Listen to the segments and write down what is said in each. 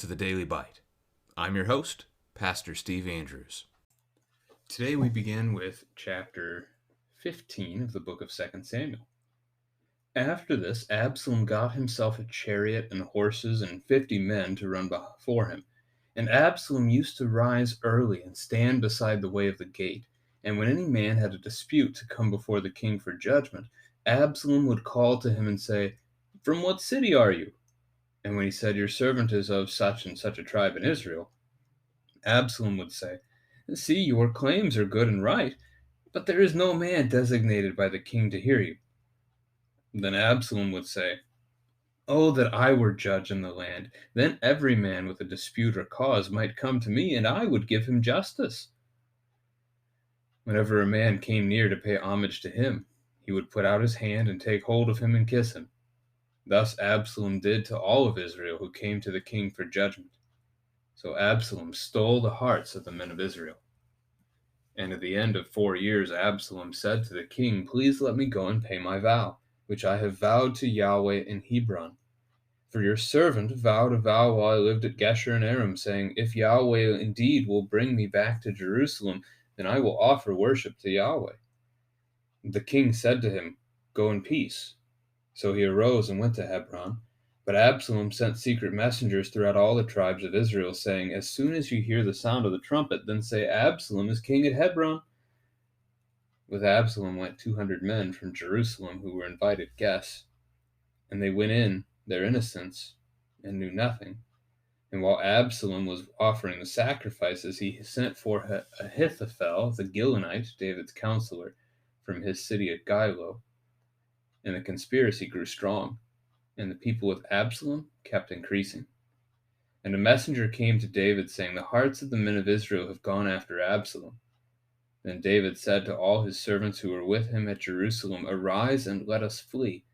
to the Daily Bite. I'm your host, Pastor Steve Andrews. Today we begin with chapter 15 of the book of 2 Samuel. After this, Absalom got himself a chariot and horses and 50 men to run before him. And Absalom used to rise early and stand beside the way of the gate. And when any man had a dispute to come before the king for judgment, Absalom would call to him and say, "From what city are you?" And when he said, "Your servant is of such and such a tribe in Israel," Absalom would say, "See, your claims are good and right, but there is no man designated by the king to hear you." Then Absalom would say, "Oh, that I were judge in the land! Then every man with a dispute or cause might come to me, and I would give him justice." Whenever a man came near to pay homage to him, he would put out his hand and take hold of him and kiss him. Thus Absalom did to all of Israel who came to the king for judgment. So Absalom stole the hearts of the men of Israel. And at the end of 4 years, Absalom said to the king, "Please let me go and pay my vow, which I have vowed to Yahweh in Hebron. For your servant vowed a vow while I lived at Geshur in Aram, saying, If Yahweh indeed will bring me back to Jerusalem, then I will offer worship to Yahweh." The king said to him, "Go in peace." So he arose and went to Hebron. But Absalom sent secret messengers throughout all the tribes of Israel, saying, "As soon as you hear the sound of the trumpet, then say, 'Absalom is king at Hebron.'" With Absalom went 200 men from Jerusalem who were invited guests. And they went in their innocence and knew nothing. And while Absalom was offering the sacrifices, he sent for Ahithophel the Gilonite, David's counselor, from his city at Gilo. And the conspiracy grew strong, and the people with Absalom kept increasing. And a messenger came to David, saying, "The hearts of the men of Israel have gone after Absalom." Then David said to all his servants who were with him at Jerusalem, "Arise and let us flee,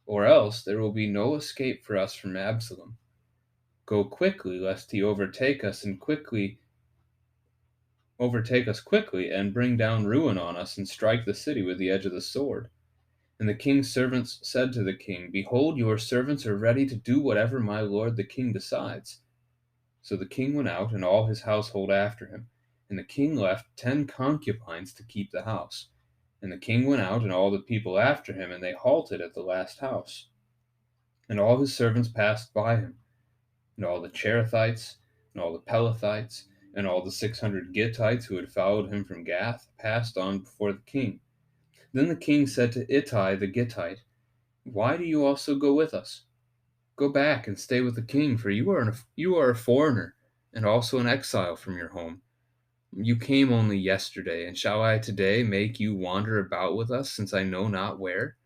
or else there will be no escape for us from Absalom. Go quickly, lest he overtake us quickly and bring down ruin on us and strike the city with the edge of the sword." And the king's servants said to the king, "Behold, your servants are ready to do whatever my lord the king decides." So the king went out, and all his household after him. And the king left 10 concubines to keep the house. And the king went out, and all the people after him, and they halted at the last house. And all his servants passed by him, and all the Cherethites, and all the Pelethites, and all the 600 Gittites who had followed him from Gath passed on before the king. Then the king said to Ittai the Gittite, "Why do you also go with us? Go back and stay with the king, for you are a foreigner, and also an exile from your home. You came only yesterday, and shall I today make you wander about with us, since I know not where?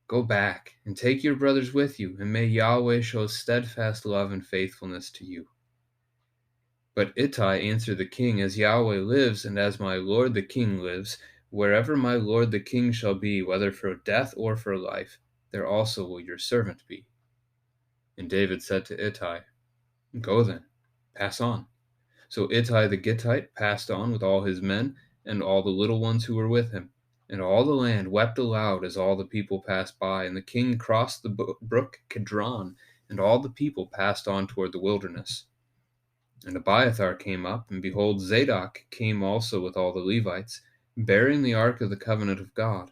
Go back, and take your brothers with you, and may Yahweh show steadfast love and faithfulness to you." But Ittai answered the king, "As Yahweh lives, and as my lord the king lives, wherever my lord the king shall be, whether for death or for life, there also will your servant be." And David said to Ittai, "Go then, pass on." So Ittai the Gittite passed on with all his men and all the little ones who were with him. And all the land wept aloud as all the people passed by. And the king crossed the brook Kidron, and all the people passed on toward the wilderness. And Abiathar came up, and behold, Zadok came also with all the Levites, bearing the ark of the covenant of God.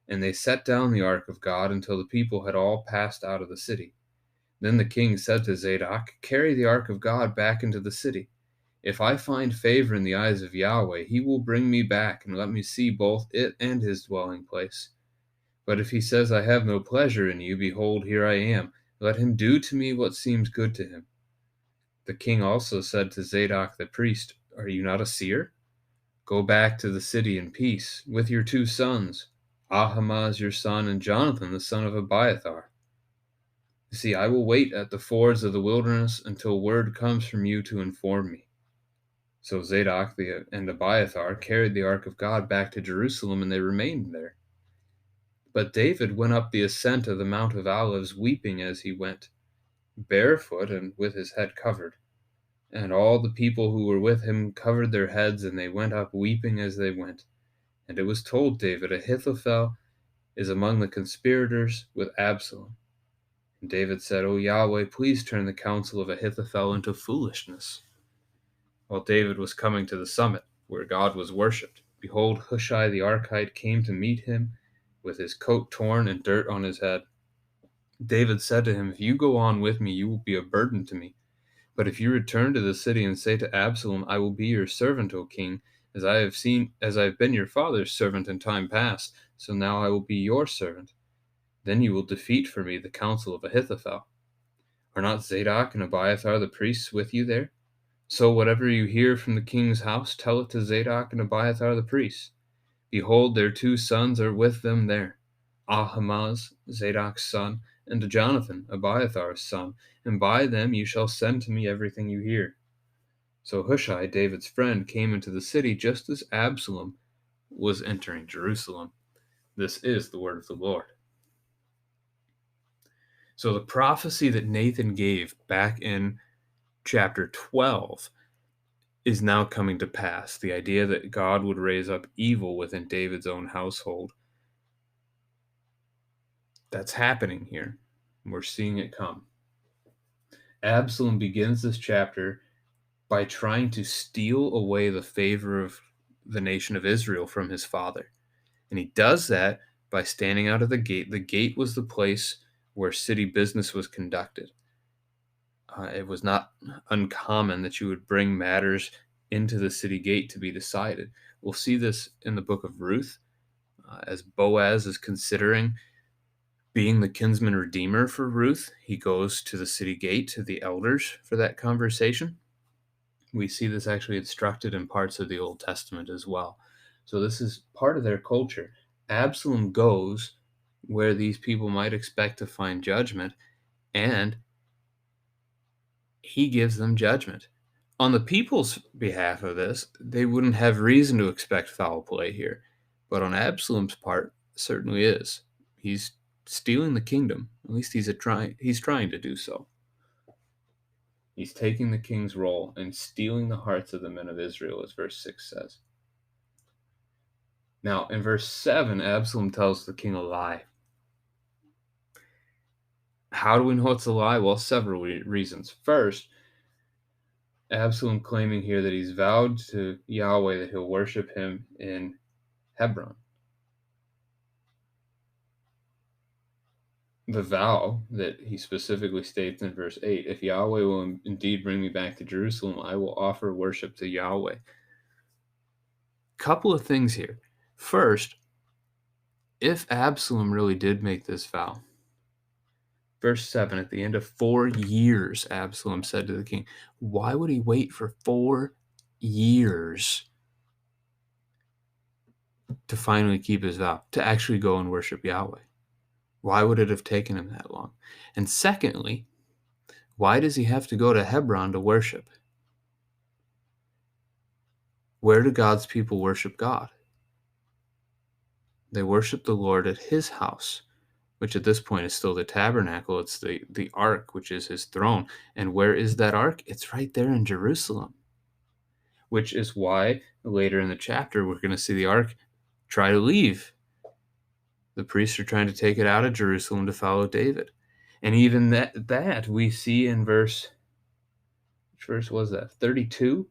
And they set down the ark of God until the people had all passed out of the city. Then the king said to Zadok, "Carry the ark of God back into the city. If I find favor in the eyes of Yahweh, he will bring me back and let me see both it and his dwelling place. But if he says, 'I have no pleasure in you,' behold, here I am. Let him do to me what seems good to him." The king also said to Zadok the priest, "Are you not a seer? Go back to the city in peace, with your 2 sons, Ahimaaz your son, and Jonathan the son of Abiathar. See, I will wait at the fords of the wilderness until word comes from you to inform me." So Zadok and Abiathar carried the ark of God back to Jerusalem, and they remained there. But David went up the ascent of the Mount of Olives, weeping as he went, barefoot and with his head covered. And all the people who were with him covered their heads, and they went up weeping as they went. And it was told David, "Ahithophel is among the conspirators with Absalom." And David said, O Yahweh, please turn the counsel of Ahithophel into foolishness. While David was coming to the summit, where God was worshipped, behold, Hushai the Archite came to meet him, with his coat torn and dirt on his head. David said to him, If you go on with me, you will be a burden to me. But if you return to the city and say to Absalom, I will be your servant, O king, as I have been your father's servant in time past, so now I will be your servant. Then you will defeat for me the counsel of Ahithophel. Are not Zadok and Abiathar the priests with you there? So whatever you hear from the king's house, tell it to Zadok and Abiathar the priests. Behold, their 2 sons are with them there, Ahimaaz, Zadok's son, and to Jonathan, Abiathar's son, and by them you shall send to me everything you hear. So Hushai, David's friend, came into the city just as Absalom was entering Jerusalem. This is the word of the Lord. So the prophecy that Nathan gave back in chapter 12 is now coming to pass. The idea that God would raise up evil within David's own household. That's happening here. We're seeing it come. Absalom begins this chapter by trying to steal away the favor of the nation of Israel from his father. And he does that by standing out of the gate. The gate was the place where city business was conducted. It was not uncommon that you would bring matters into the city gate to be decided. We'll see this in the book of Ruth, as Boaz is considering being the kinsman redeemer for Ruth. He goes to the city gate, to the elders for that conversation. We see this actually instructed in parts of the Old Testament as well. So this is part of their culture. Absalom goes where these people might expect to find judgment, and he gives them judgment. On the people's behalf of this, they wouldn't have reason to expect foul play here. But on Absalom's part, certainly is. He's stealing the kingdom. At least he's trying to do so. He's taking the king's role and stealing the hearts of the men of Israel, as verse 6 says. Now, in verse 7, Absalom tells the king a lie. How do we know it's a lie? Well, several reasons. First, Absalom claiming here that he's vowed to Yahweh that he'll worship him in Hebron. The vow that he specifically states in verse 8, if Yahweh will indeed bring me back to Jerusalem, I will offer worship to Yahweh. Couple of things here. First, if Absalom really did make this vow, verse 7, at the end of 4 years, Absalom said to the king, why would he wait for 4 years to finally keep his vow, to actually go and worship Yahweh? Why would it have taken him that long? And secondly, why does he have to go to Hebron to worship? Where do God's people worship God? They worship the Lord at his house, which at this point is still the tabernacle. It's the ark, which is his throne. And where is that ark? It's right there in Jerusalem, which is why later in the chapter we're going to see the ark try to leave. The priests are trying to take it out of Jerusalem to follow David. And even that we see in which verse was that? 32?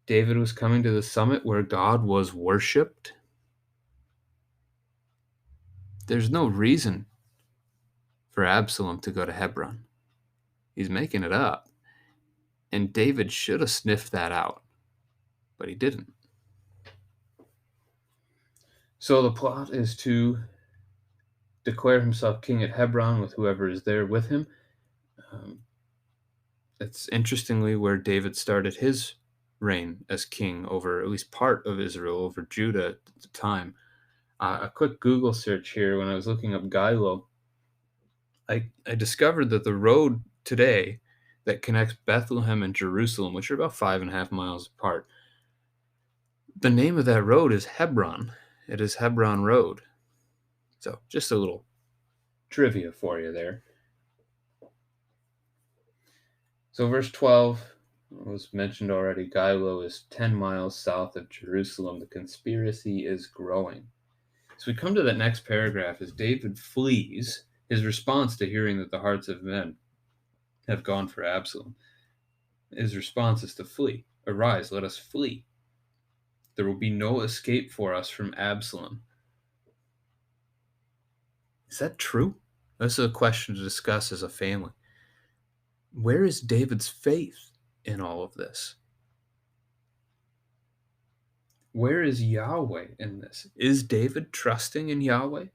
David was coming to the summit where God was worshipped. There's no reason for Absalom to go to Hebron. He's making it up. And David should have sniffed that out, but he didn't. So the plot is to declare himself king at Hebron with whoever is there with him. That's interestingly where David started his reign as king over at least part of Israel, over Judah at the time. A quick Google search here, when I was looking up Gilo, I discovered that the road today that connects Bethlehem and Jerusalem, which are about 5.5 miles apart, the name of that road is Hebron. It is Hebron Road. So just a little trivia for you there. So verse 12 was mentioned already. Gilo is 10 miles south of Jerusalem. The conspiracy is growing. So we come to that next paragraph as David flees His response to hearing that the hearts of men have gone for Absalom, his response is to flee. Arise, let us flee. There will be no escape for us from Absalom. Is that true? This is a question to discuss as a family. Where is David's faith in all of this? Where is Yahweh in this? Is David trusting in Yahweh?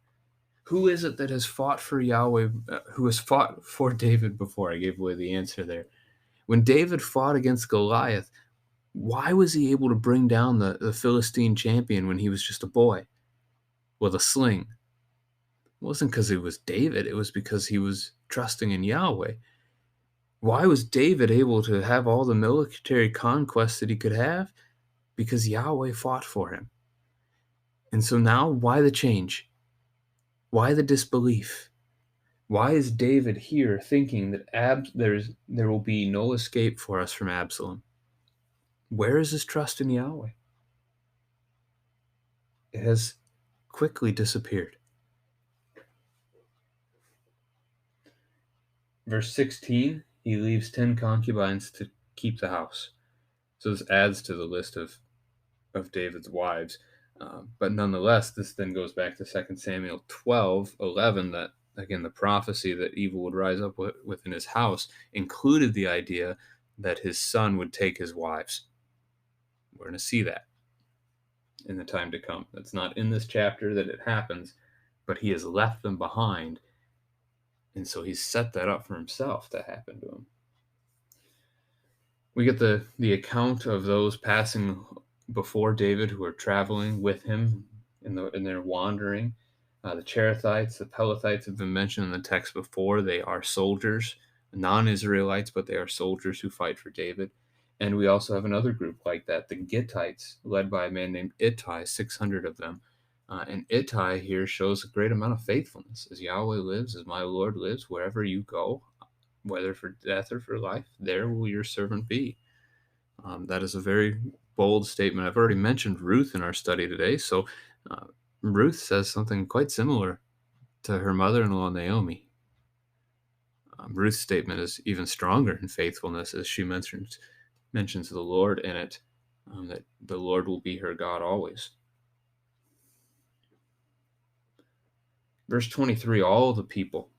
Who is it that has fought for Yahweh, who has fought for David before? I gave away the answer there. When David fought against Goliath, why was he able to bring down the Philistine champion when he was just a boy with a sling? It wasn't because it was David, it was because he was trusting in Yahweh. Why was David able to have all the military conquests that he could have? Because Yahweh fought for him. And so now, why the change? Why the disbelief? Why is David here thinking that there will be no escape for us from Absalom? Where is his trust in Yahweh? It has quickly disappeared. Verse 16, he leaves 10 concubines to keep the house. So this adds to the list of David's wives. But nonetheless, this then goes back to 2 Samuel 12:11, that, again, the prophecy that evil would rise up within his house included the idea that his son would take his wives. We're going to see that in the time to come. That's not in this chapter that it happens, but he has left them behind, and so he's set that up for himself to happen to him. We get the account of those passing before David who are traveling with him in their wandering. The Cherethites, the Pelethites have been mentioned in the text before. They are soldiers, non-Israelites, but they are soldiers who fight for David. And we also have another group like that, the Gittites, led by a man named Ittai, 600 of them. And Ittai here shows a great amount of faithfulness. As Yahweh lives, as my Lord lives, wherever you go, whether for death or for life, there will your servant be. That is a very bold statement. I've already mentioned Ruth in our study today, so Ruth says something quite similar to her mother-in-law Naomi. Ruth's statement is even stronger in faithfulness, as she mentions the Lord in it, that the Lord will be her God always. Verse 23, all the people,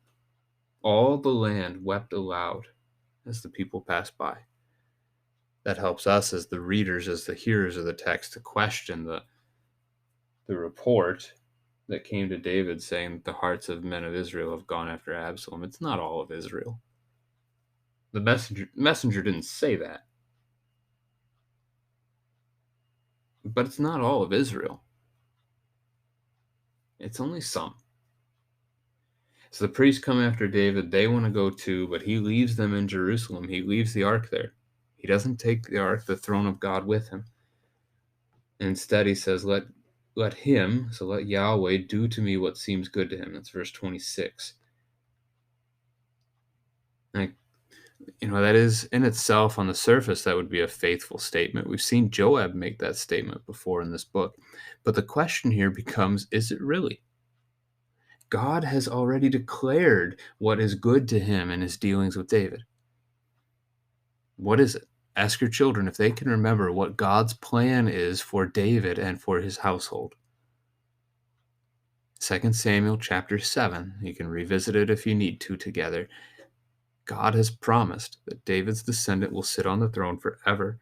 all the land wept aloud as the people passed by. That helps us as the readers, as the hearers of the text, to question the report that came to David saying that the hearts of men of Israel have gone after Absalom. It's not all of Israel. The messenger didn't say that. But it's not all of Israel. It's only some. So the priests come after David. They want to go too, but he leaves them in Jerusalem. He leaves the ark there. He doesn't take the ark, the throne of God, with him. Instead, he says, let him, so let Yahweh do to me what seems good to him. That's verse 26. That is in itself, on the surface, that would be a faithful statement. We've seen Joab make that statement before in this book. But the question here becomes, is it really? God has already declared what is good to him in his dealings with David. What is it? Ask your children if they can remember what God's plan is for David and for his household. 2 Samuel chapter 7, you can revisit it if you need to together. God has promised that David's descendant will sit on the throne forever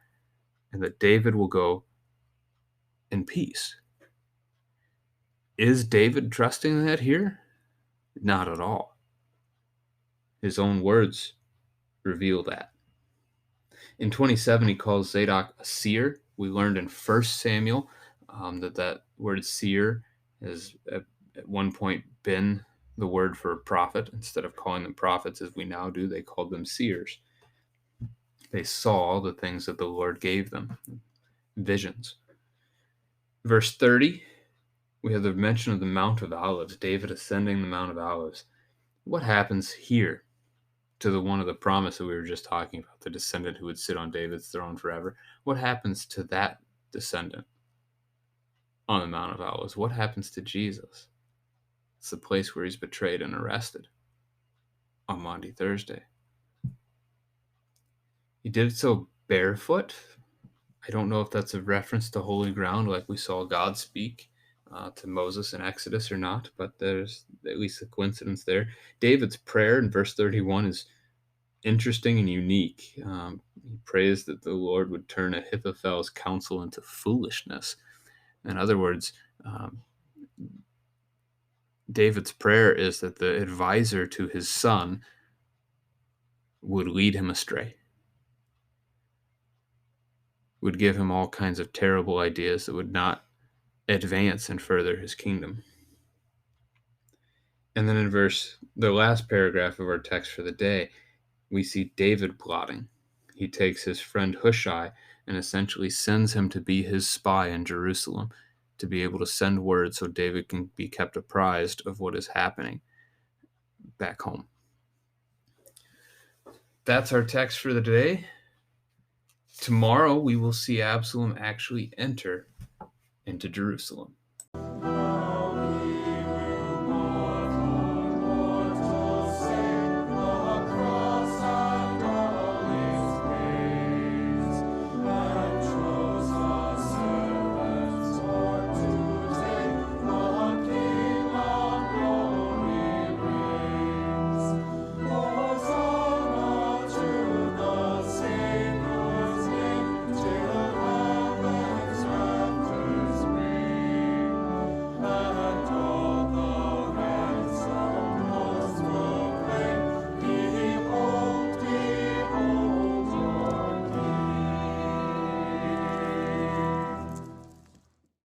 and that David will go in peace. Is David trusting that here? Not at all. His own words reveal that. In 27, he calls Zadok a seer. We learned in 1 Samuel that word seer has at one point been the word for prophet. Instead of calling them prophets as we now do, they called them seers. They saw the things that the Lord gave them, visions. Verse 30, we have the mention of the Mount of Olives, David ascending the Mount of Olives. What happens here to the one of the promise that we were just talking about, the descendant who would sit on David's throne forever? What happens to that descendant on the Mount of Olives? What happens to Jesus? It's the place where he's betrayed and arrested. on Maundy Thursday. He did so barefoot. I don't know if that's a reference to holy ground, like we saw God speak to Moses in Exodus or not, but there's at least a coincidence there. David's prayer in verse 31 is interesting and unique. He prays that the Lord would turn Ahithophel's counsel into foolishness. In other words, David's prayer is that the advisor to his son would lead him astray, would give him all kinds of terrible ideas that would not advance and further his kingdom. And then in the last paragraph of our text for the day, we see David plotting. He takes his friend Hushai and essentially sends him to be his spy in Jerusalem, to be able to send word so David can be kept apprised of what is happening back home. That's our text for the day. Tomorrow we will see Absalom actually enter into Jerusalem.